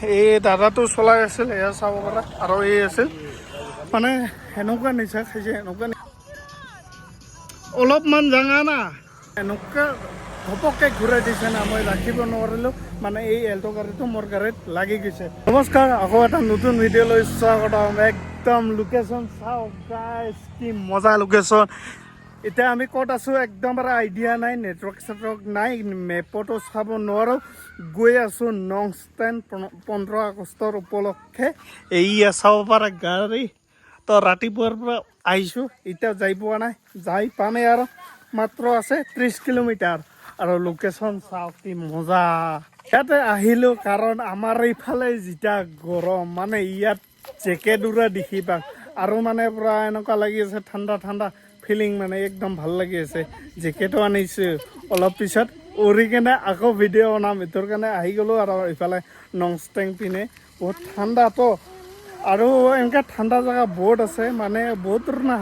এই দাদাটো চলাই আছিল, এয়া চাব পাৰা। আৰু এই আছিল মানে এনেকুৱা নিচা খাইছে, এনেকুৱা অলপমান জাঙা না, এনেকুৱা ঘপককৈ ঘূৰাই দিছে না, মই ৰাখিব নোৱাৰিলোঁ। মানে এই এল্টো গাড়ীটো মোৰ গাড়ীত লাগি গৈছে। নমস্কাৰ, আকৌ এটা নতুন ভিডিঅ' লৈ স্বাগতম। একদম লোকেশ্যন চাওক গাইছ, কি মজা লোকেশ্যন। এতিয়া আমি ক'ত আছোঁ একদম বাৰে আইডিয়া নাই, নেটৱৰ্ক চেটৱৰ্ক নাই, মেপতো চাব নোৱাৰোঁ। গৈ আছোঁ নংষ্টেন 15 আগষ্টৰ উপলক্ষে। এইয়া চাব পাৰা গাড়ী। তো ৰাতিপুৱাৰ পৰা আহিছোঁ, এতিয়া যাই পোৱা নাই, যাই পামেই আৰু। মাত্ৰ আছে 30 কিলোমিটাৰ। আৰু লোকেশ্যন চাওক কি মজা। ইয়াতে আহিলোঁ কাৰণ আমাৰ এইফালে যেতিয়া গৰম, মানে ইয়াত জেকেট উৰা দেখিবা। আৰু মানে পূৰা এনেকুৱা লাগি আছে ঠাণ্ডা ঠাণ্ডা ফিলিং, মানে একদম ভাল লাগি আছে। জেকেটো আনিছোঁ, অলপ পিছত উৰি কেনে আকৌ ভিডিঅ' বনাম। এইটোৰ কাৰণে আহি গ'লোঁ আৰু এইফালে নংষ্টেং পিনে। বহুত ঠাণ্ডাতো, আৰু এনেকৈ ঠাণ্ডা জেগা বহুত আছে, মানে বহুত দূৰ না,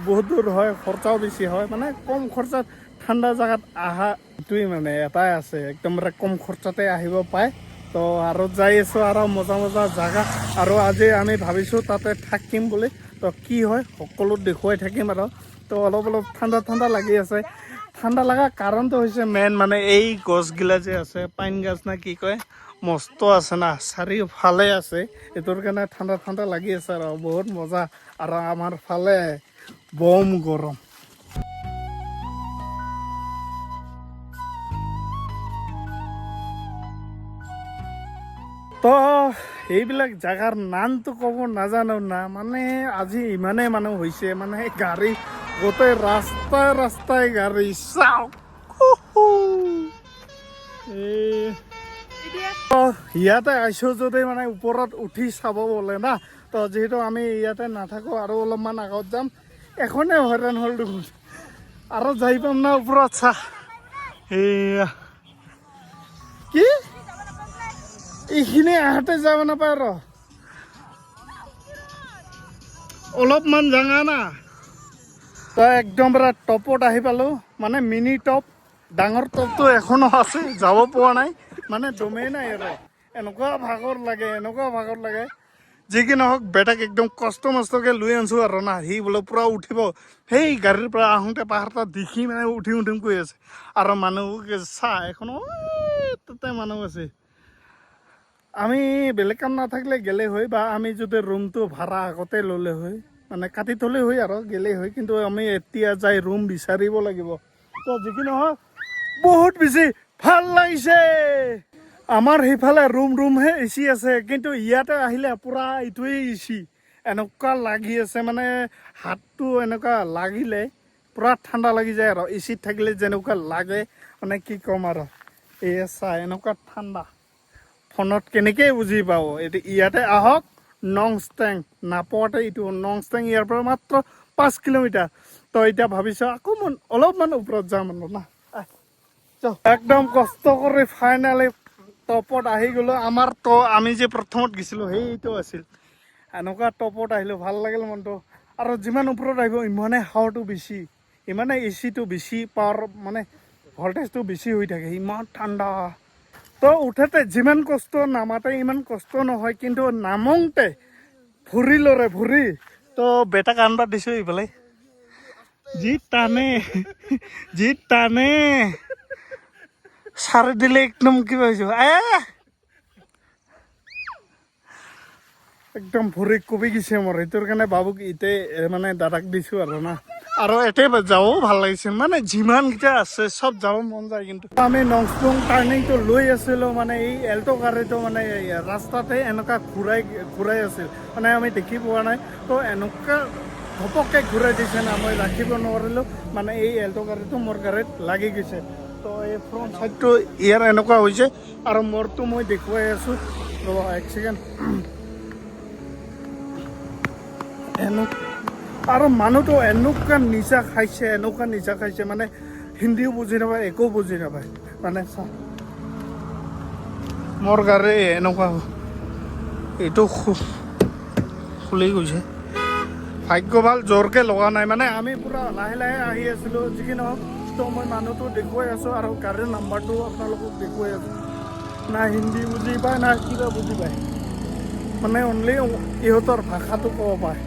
বহুত দূৰ হয়, খৰচাও বেছি হয়। মানে কম খৰচাত ঠাণ্ডা জেগাত অহা এইটোৱেই মানে এটাই আছে, একদম কম খৰচাতে আহিব পায়। তো আৰু যাই আছোঁ আৰু মজা মজা জেগা। আৰু আজি আমি ভাবিছোঁ তাতে থাকিম বুলি। তো কি হয় সকলো দেখুৱাই থাকিম আৰু। তো অলপ অলপ ঠাণ্ডা ঠাণ্ডা লাগি আছে। ঠাণ্ডা লগা কাৰণটো হৈছে মেইন মানে এই গছগিলা যে আছে, পাইন গছ না কি কয়, মস্ত আছে না, চাৰিওফালে আছে। এইটোৰ কাৰণে ঠাণ্ডা ঠাণ্ডা লাগি আছে আৰু বহুত মজা। আৰু আমাৰ ফালে বম গৰম। তো এইবিলাক জেগাৰ নামটো ক'ব নাজানো না, মানে আজি ইমানেই মানুহ হৈছে, মানে গাড়ী গোটেই ৰাস্তাই ৰাস্তাই গাড়ী চাওক। ইয়াতে আহিছোঁ যদি মানে ওপৰত উঠি চাব বলে না। তো যিহেতু আমি ইয়াতে নাথাকোঁ, আৰু অলপমান আগত যাম। এখনে হয়ৰাণ হ'ল দেখোন, আৰু যাই পাম না ওপৰত। চাহ এয়া কি এইখিনি আহোঁতে যাব নাপায়, আৰু অলপমান জাঙা না। তো একদম পুৰা টপত আহি পালোঁ, মানে মিনি টপ। ডাঙৰ টপটো এখনো আছে, যাব পৰা নাই, মানে দমেই নাই আৰু। এনেকুৱা ভাগৰ লাগে, এনেকুৱা ভাগৰ লাগে। যি কি নহওক বেটাক একদম কষ্ট মষ্টকৈ লৈ আনিছোঁ আৰু না। সি বোলে পূৰা উঠিব, সেই গাড়ীৰ পৰা আহোঁতে পাহাৰটা দেখি মানে উঠিম উঠিম কৈ আছে। আৰু মানুহ চাহ এখনো তাতে মানুহ আছে। আমি বেলেগ কাম নাথাকিলে গেলে হয়, বা আমি যদি ৰুমটো ভাড়া আগতে ল'লে হয়, মানে কাটি থ'লে হয় আৰু গেলেই হয়। কিন্তু আমি এতিয়া যাই ৰুম বিচাৰিব লাগিব। তো যি কি নহওক বহুত বেছি ভাল লাগিছে। আমাৰ সেইফালে ৰুমহে এচি আছে, কিন্তু ইয়াতে আহিলে পূৰা এইটোৱেই এচি। এনেকুৱা লাগি আছে, মানে হাতটো এনেকুৱা লাগিলে পূৰা ঠাণ্ডা লাগি যায় আৰু। এচিত থাকিলে যেনেকুৱা লাগে, মানে কি ক'ম আৰু। এই চাই এনেকুৱা ঠাণ্ডা, ফোনত কেনেকৈ বুজি পাব। এইটো ইয়াতে আহক নংষ্টেং, নাপোৱাতে এইটো নংষ্টেং ইয়াৰ পৰা মাত্ৰ 5 কিলোমিটাৰ। তো এতিয়া ভাবিছোঁ আকৌ অলপমান ওপৰত যাম আৰু না। একদম কষ্ট কৰি ফাইনেলি টপত আহি গ'লোঁ। আমাৰ তো আমি যে প্ৰথমত গৈছিলোঁ সেইটো আছিল। এনেকুৱা টপত আহিলোঁ, ভাল লাগিল মনটো। আৰু যিমান ওপৰত আহিব ইমানে হাৱাটো বেছি, ইমানে এচিটো বেছি পাৱাৰ, মানে ভল্টেজটো বেছি হৈ থাকে, ইমান ঠাণ্ডা। তো উঠোতে যিমান কষ্ট, নামাতে ইমান কষ্ট নহয়, কিন্তু নামোতে ভৰি লৰে ভৰি। তো বেটাক আনবা দিছোঁ এইফালে, যি টানে যি টানে চাৰি দিলে একদম কিবা হৈছোঁ। একদম ভৰি কবি গৈছে মোৰ। সেইটোৰ কাৰণে বাবুক এতিয়া মানে দাদাক দিছোঁ আৰু না। আৰু এতিয়া যাবও ভাল লাগিছে, মানে যিমানকেইটা আছে চব যাব মন যায়। কিন্তু আমি নংষ্টেং টাৰ্ণিংটো লৈ আছিলোঁ, মানে এই এল্টো গাড়ীটো মানে ৰাস্তাতে এনেকুৱা ঘূৰাই আছিল, মানে আমি দেখি পোৱা নাই। তো এনেকুৱা ঘপককৈ ঘূৰাই দিছে না, মই ৰাখিব নোৱাৰিলোঁ। মানে এই এল্টো গাড়ীটো মোৰ গাড়ীত লাগি গৈছে। তো এই ফ্ৰণ্ট চাইডটো ইয়াৰ এনেকুৱা হৈছে, আৰু মোৰটো মই দেখুৱাই আছোঁ, ৰ'বা এক ছেকেণ্ড। আৰু মানুহটো এনেকুৱা নিচা খাইছে, মানে হিন্দীও বুজি নাপায়, একো বুজি নাপায়। মানে চা মোৰ গাড়ী এনেকুৱা, এইটো খুলি গৈছে। ভাগ্য ভাল জোৰকৈ লগা নাই, মানে আমি পূৰা লাহে লাহে আহি আছিলোঁ। যি কি নহওক, তো মই মানুহটো দেখুৱাই আছোঁ, আৰু গাড়ীৰ নাম্বাৰটো আপোনালোকক দেখুৱাই আছোঁ। না হিন্দী বুজি পায় না কিবা বুজি পায় মানে অনলি ইহঁতৰ ভাষাটো ক'ব পায়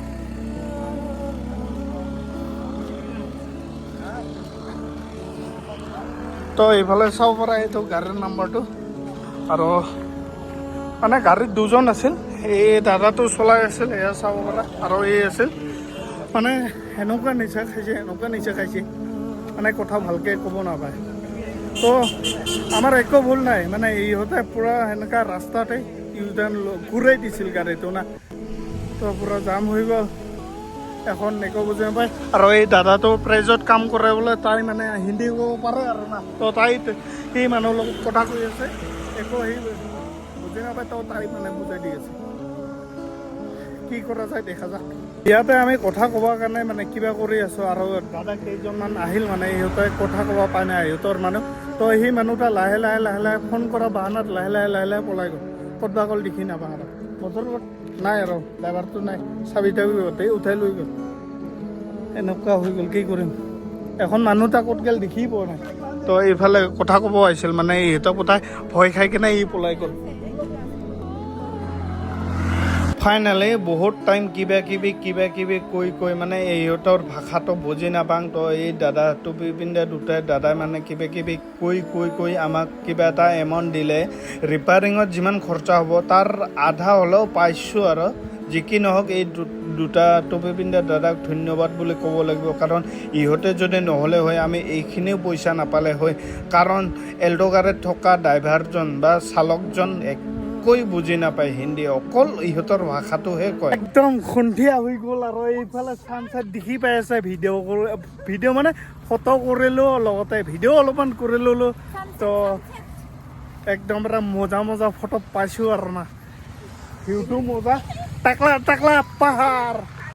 তো এইফালে চাব পৰা এইটো গাড়ীৰ নাম্বাৰটো আৰু মানে গাড়ীত দুজন আছিল এই দাদাটো চলাই আছিল এয়া চাব পৰা আৰু এই আছিল মানে সেনেকুৱা নিচা খাইছে মানে কথা ভালকৈ ক'ব নাপায় তো আমাৰ একো ভুল নাই মানে ইহঁতে পূৰা সেনেকুৱা ৰাস্তাতে ইউটাৰ্ণ ঘূৰাই দিছিল গাড়ীটো না তো পূৰা জাম হৈ গ'ল এখন একো বুজি নাপায় আৰু এই দাদাটো প্ৰাইজত কাম কৰে বোলে তাই মানে হিন্দী ক'ব পাৰে আৰু না তো তাই সেই মানুহৰ লগত কথা কৈ আছে একো সেই বুজি নাপায় তো তাই মানে বুজাই দি আছে কি কৰা যায় দেখা যাক ইয়াতে আমি কথা ক'বৰ কাৰণে মানে কিবা কৰি আছোঁ আৰু দাদা কেইজনমান আহিল মানে ইহঁতে কথা ক'ব পাই নাই ইহঁতৰ মানুহ তো সেই মানুহটা লাহে লাহে ফোন কৰা বাহানাত লাহে লাহে পলাই গ'ল ক'তবা গ'ল দেখি নাপাওঁ আৰু মটৰ নাই আৰু ড্ৰাইভাৰটো নাই চাবি তাবি গোটেই উঠাই লৈ গ'ল এনেকুৱা হৈ গ'ল কি কৰিম এখন মানুহ তাক ক'ত গ'ল দেখি পোৱা নাই তো এইফালে কথা ক'ব আহিছিল মানে ইহঁতৰ পতাই ভয় খাই কিনে ই পলাই গ'ল ফাইনেলি বহুত টাইম কিবা কিবি কৈ মানে ইহঁতৰ ভাষাটো বুজি নাপাওঁ তো এই দাদা টুপি পিন্ধা দুটাই দাদাই মানে কিবা কৈ আমাক কিবা এটা এমাউণ্ট দিলে ৰিপেয়াৰিঙত যিমান খৰচা হ'ব তাৰ আধা হ'লেও পাইছোঁ আৰু যি কি নহওক এই দুটা টুপি পিন্ধা দাদাক ধন্যবাদ বুলি ক'ব লাগিব কাৰণ ইহঁতে যদি নহ'লে হয় আমি এইখিনিও পইচা নাপালে হয় কাৰণ এল্টো গাড়ীত থকা ড্ৰাইভাৰজন বা চালকজন কৈ বুজি নাপায় হিন্দী অকল ইহঁতৰ ভাষাটোহে কয় একদম সন্ধিয়া হৈ গ'ল আৰু এইফালে চানচাইড দেখি পাই আছে ভিডিঅ' মানে ফটো কৰিলোঁ লগতে ভিডিঅ' অলপমান কৰি ল'লোঁ তো একদম এটা মজা ফটো পাইছোঁ আৰু না ভিউটো মজা টাকলা পাহাৰ